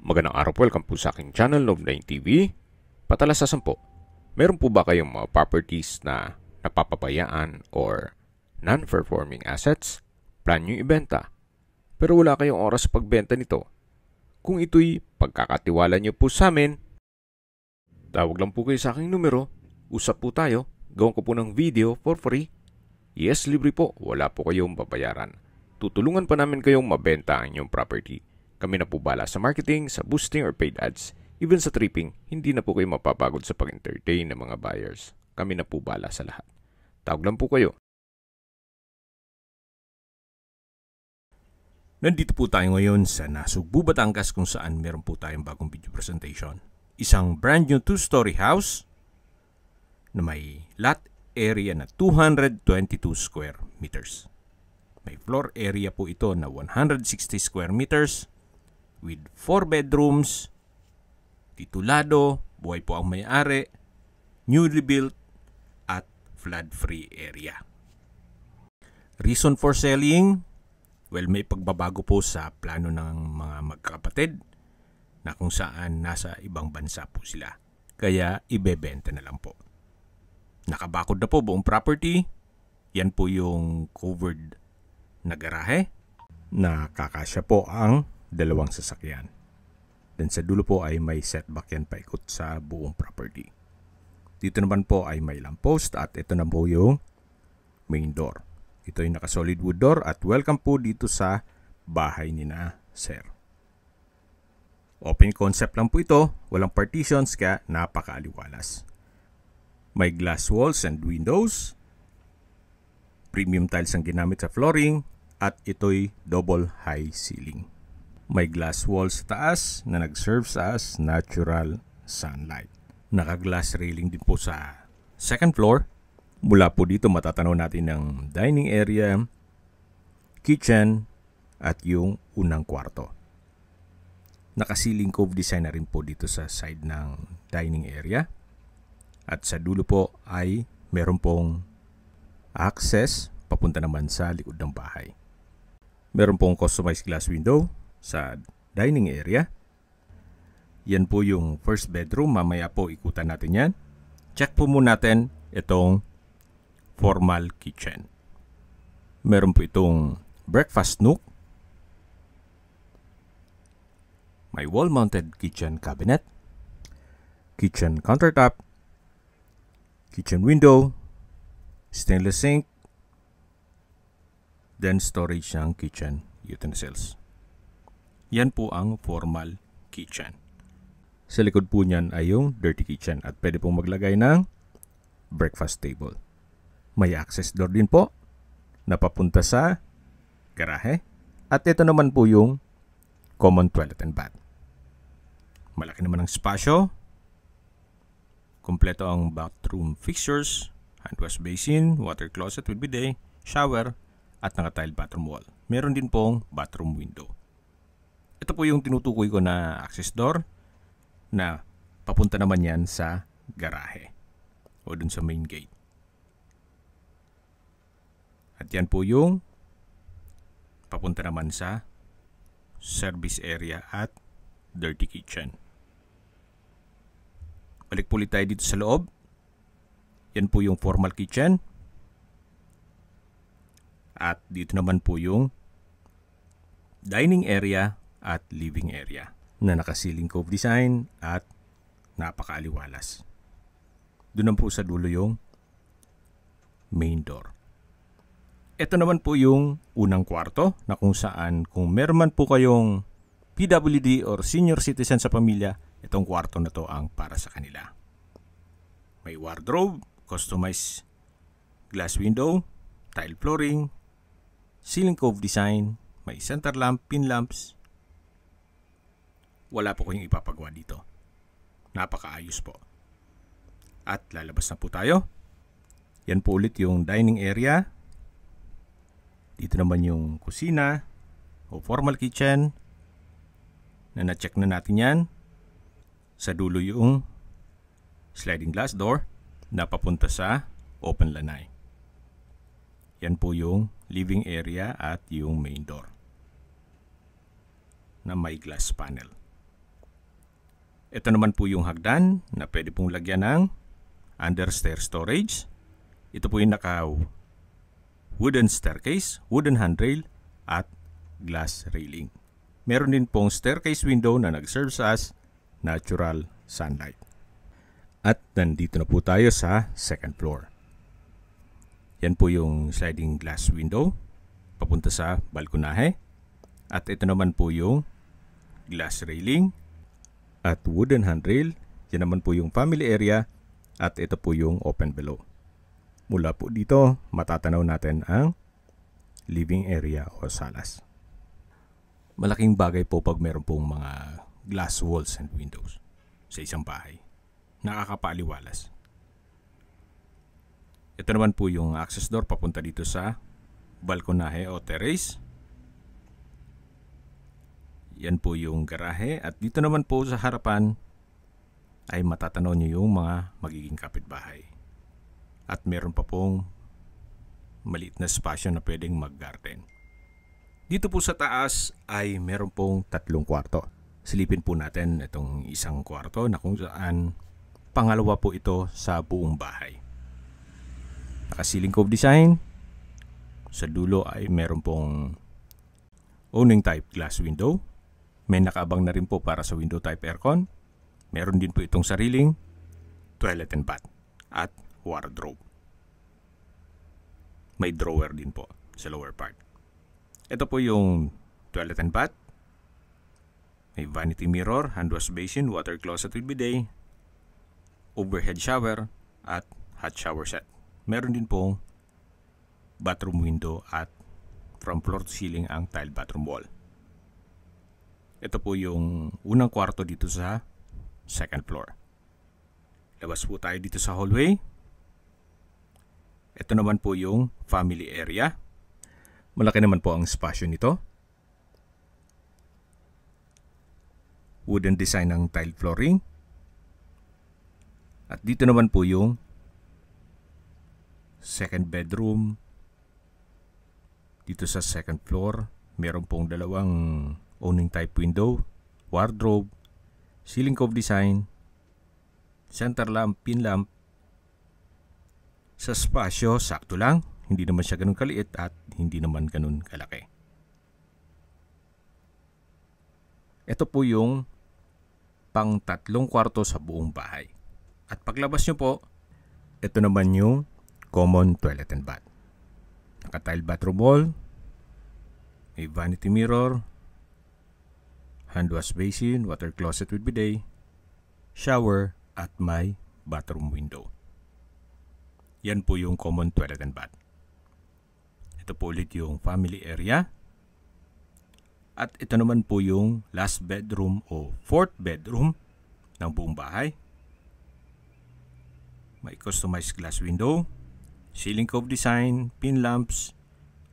Magandang araw po, welcome po sa aking channel, Love9 TV. Patalasasan po, meron po ba kayong mga properties na napapabayaan or non-performing assets? Plan nyo ibenta, pero wala kayong oras sa pagbenta nito. Kung ito'y pagkakatiwala nyo po sa amin, tawag lang po kayo sa aking numero, usap po tayo, gawin ko po ng video for free. Yes, libre po, wala po kayong babayaran. Tutulungan pa namin kayong mabenta ang inyong property. Kami na po bala sa marketing, sa boosting or paid ads. Even sa tripping, hindi na po kayo mapapagod sa pag-entertain ng mga buyers. Kami na po bala sa lahat. Tawag lang po kayo. Nandito po tayo ngayon sa Nasugbu, Batangas kung saan meron po tayong bagong video presentation. Isang brand new 2-story house na may lot area na 222 square meters. May floor area po ito na 160 square meters with 4 bedrooms, titulado, buhay po ang may-ari, newly built at flood-free area. Reason for selling? Well, may pagbabago po sa plano ng mga magkakapatid na kung saan nasa ibang bansa po sila. Kaya ibebenta na lang po. Nakabakod na po buong property. Yan po yung covered na garahe na kakasya po ang dalawang sasakyan. Then sa dulo po ay may setback yan paikot sa buong property. Dito naman po ay may lamppost at ito na po yung main door. Ito ay naka-solid wood door at welcome po dito sa bahay ni na sir. Open concept lang po ito, walang partitions kaya napakaaliwalas. May glass walls and windows. Premium tiles ang ginamit sa flooring at ito'y double high ceiling. May glass walls sa taas na nag-serve as natural sunlight. Naka-glass railing din po sa second floor. Mula po dito matatanaw natin ang dining area, kitchen, at yung unang kwarto. Naka-ceiling cove design na rin po dito sa side ng dining area. At sa dulo po ay meron pong access papunta naman sa likod ng bahay. Meron pong customized glass window sa dining area. Yan po yung first bedroom. Mamaya po ikutan natin yan. Check po muna natin itong formal kitchen. Meron po itong breakfast nook. May wall-mounted kitchen cabinet. Kitchen countertop. Kitchen window. Stainless sink. Then storage ng kitchen utensils. Yan po ang formal kitchen. Sa likod po niyan ay yung dirty kitchen at pwede pong maglagay ng breakfast table. May access door din po na papunta sa garahe. At ito naman po yung common toilet and bath. Malaki naman ang spasyo. Kompleto ang bathroom fixtures, hand wash basin, water closet with bidet, shower, at naka-tile bathroom wall. Meron din pong bathroom window. Ito po yung tinutukoy ko na access door na papunta naman yan sa garahe o dun sa main gate. At yan po yung papunta naman sa service area at dirty kitchen. Balik po ulit tayo dito sa loob. Yan po yung formal kitchen. At dito naman po yung dining area at living area na naka-ceiling cove design at napakaaliwalas. Doon po sa dulo yung main door. Ito naman po yung unang kwarto na kung saan kung meron man po kayong PWD or senior citizen sa pamilya, itong kwarto na to ang para sa kanila. May wardrobe, customized glass window, tile flooring, ceiling cove design, may center lamp, pin lamps. Wala po kayong ipapagawa dito. Napakaayos po. At lalabas na po tayo. Yan po ulit yung dining area. Dito naman yung kusina o formal kitchen na na-check na natin yan. Sa dulo yung sliding glass door na papunta sa open lanai. Yan po yung living area at yung main door na may glass panel. Ito naman po yung hagdan na pwede pong lagyan ng under stair storage. Ito po yung wooden staircase, wooden handrail, at glass railing. Meron din pong staircase window na nag-serve as natural sunlight. At nandito na po tayo sa second floor. Yan po yung sliding glass window papunta sa balkonahe. At ito naman po yung glass railing at wooden handrail. Yan naman po yung family area at ito po yung open below. Mula po dito, matatanaw natin ang living area o salas. Malaking bagay po pag meron pong mga glass walls and windows sa isang bahay. Nakakapaliwalas. Ito naman po yung access door papunta dito sa balkonahe o terrace. Yan po yung garahe at dito naman po sa harapan ay matatanaw nyo yung mga magiging kapitbahay. At meron pa pong maliit na spasyo na pwedeng mag-garden. Dito po sa taas ay meron pong 3 kwarto. Silipin po natin itong isang kwarto na kung saan pangalawa po ito sa buong bahay. Naka-ceiling cove design. Sa dulo ay meron pong owning type glass window. May nakaabang na rin po para sa window type aircon. Meron din po itong sariling toilet and bath at wardrobe. May drawer din po sa lower part. Ito po yung toilet and bath. May vanity mirror, hand wash basin, water closet with bidet, overhead shower, at hot shower set. Meron din pong bathroom window at from floor to ceiling ang tile bathroom wall. Ito po yung unang kwarto dito sa second floor. Labas po tayo dito sa hallway. Ito naman po yung family area. Malaki naman po ang spasyo nito. Wooden design ng tile flooring. At dito naman po yung second bedroom. Dito sa second floor, meron pong 2 owning type window, wardrobe, ceiling cove design, center lamp, pin lamp. Sa spasyo, sakto lang. Hindi naman siya ganun kaliit at hindi naman ganun kalaki. Ito po yung pang 3 kwarto sa buong bahay. At paglabas nyo po, ito naman yung common toilet and bath. Naka-tile bathroom wall, may vanity mirror, hand wash basin, water closet with bidet, shower, at may bathroom window. Yan po yung common toilet and bath. Ito po ulit yung family area. At ito naman po yung last bedroom o fourth bedroom ng buong bahay. May customized glass window, ceiling cove design, pin lamps,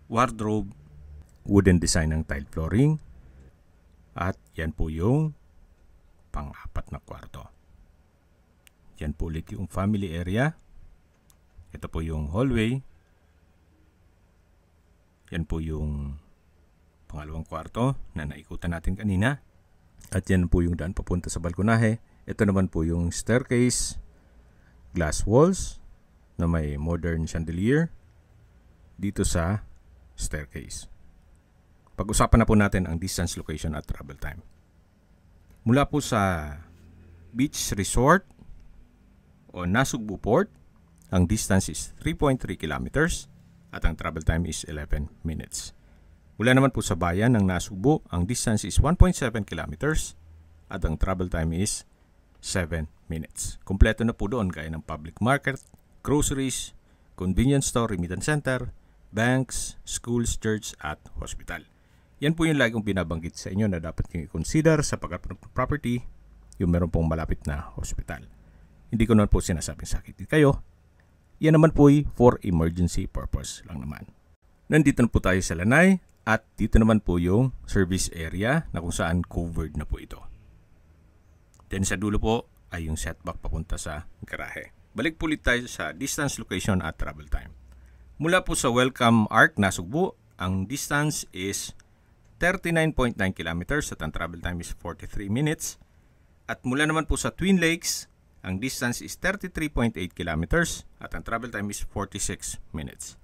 wardrobe, wooden design ng tile flooring. At yan po yung pang-4 na kwarto. Yan po ulit yung family area. Ito po yung hallway. Yan po yung pangalawang kwarto na naikutan natin kanina. At yan po yung daan papunta sa balkonahe. Ito naman po yung staircase, glass walls na may modern chandelier dito sa staircase. Pag-usapan na po natin ang distance, location at travel time. Mula po sa beach resort o Nasugbu Port, ang distance is 3.3 kilometers at ang travel time is 11 minutes. Mula naman po sa bayan ng Nasugbu, ang distance is 1.7 kilometers at ang travel time is 7 minutes. Kompleto na po doon gaya ng public market, groceries, convenience store, remittance center, banks, schools, church at hospital. Yan po yung lagi kong binabanggit sa inyo na dapat nyo i-consider sa pagkaroon ng property, yung meron pong malapit na hospital. Hindi ko naman po sinasabing sakit kayo. Yan naman po ay for emergency purpose lang naman. Nandito na po tayo sa lanay at dito naman po yung service area na kung saan covered na po ito. Then sa dulo po ay yung setback papunta sa garahe. Balik po ulit tayo sa distance, location at travel time. Mula po sa Welcome Arc Nasugbu, ang distance is 39.9 kilometers at ang travel time is 43 minutes. At mula naman po sa Twin Lakes, ang distance is 33.8 kilometers at ang travel time is 46 minutes.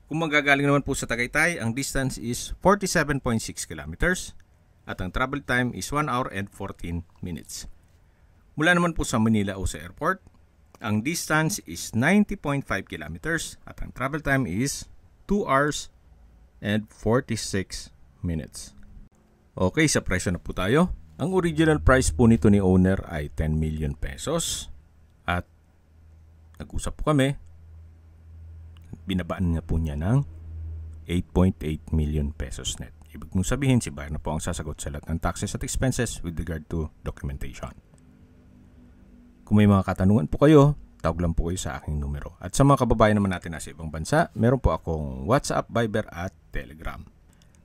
Kung magagaling naman po sa Tagaytay, ang distance is 47.6 kilometers at ang travel time is 1 hour and 14 minutes. Mula naman po sa Manila o sa airport, ang distance is 90.5 kilometers at ang travel time is 2 hours and 46 minutes. Okay, sa presyo na po tayo. Ang original price po nito ni owner ay 10 million pesos at nag-usap po kami. Binabaan niya po niya ng 8.8 million pesos net. Ibig mong sabihin, si buyer na po ang sasagot sa lahat ng taxes at expenses with regard to documentation. Kung may mga katanungan po kayo, tawag lang po kayo sa aking numero. At sa mga kababayan naman natin na sa ibang bansa, meron po akong WhatsApp, Viber at Telegram.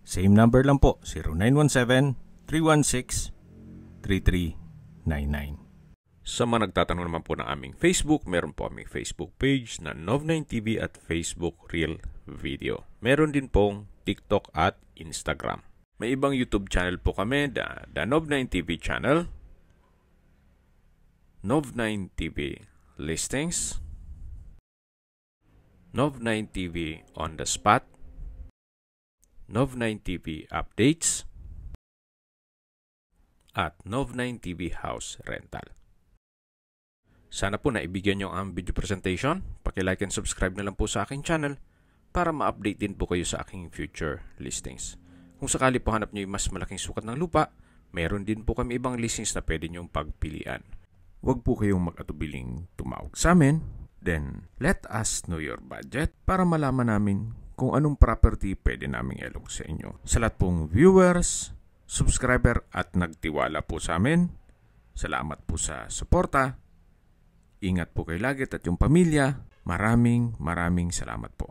Same number lang po, 0917-316-3399. Sa mga nagtatanong naman po ng aming Facebook, meron po aming Facebook page na Nov9TV at Facebook Real Video. Meron din pong TikTok at Instagram. May ibang YouTube channel po kami, the Nov9TV channel, Nov9TV Listings, Nov9TV On The Spot, Nov9TV Updates, at Nov9TV House Rental. Sana po naibigyan nyo ang video presentation. Paki-like and subscribe na lang po sa aking channel para ma-update din po kayo sa aking future listings. Kung sakali po hanap nyo yung mas malaking sukat ng lupa, meron din po kami ibang listings na pwede nyong pagpilian. Huwag po kayong mag-atubiling tumawag sa amin. Then, let us know your budget para malaman namin kung anong property pwede naming ilog sa inyo. Sa lahat pong viewers, subscriber at nagtiwala po sa amin, salamat po sa suporta. Ingat po kayo lagi at yung pamilya. Maraming salamat po.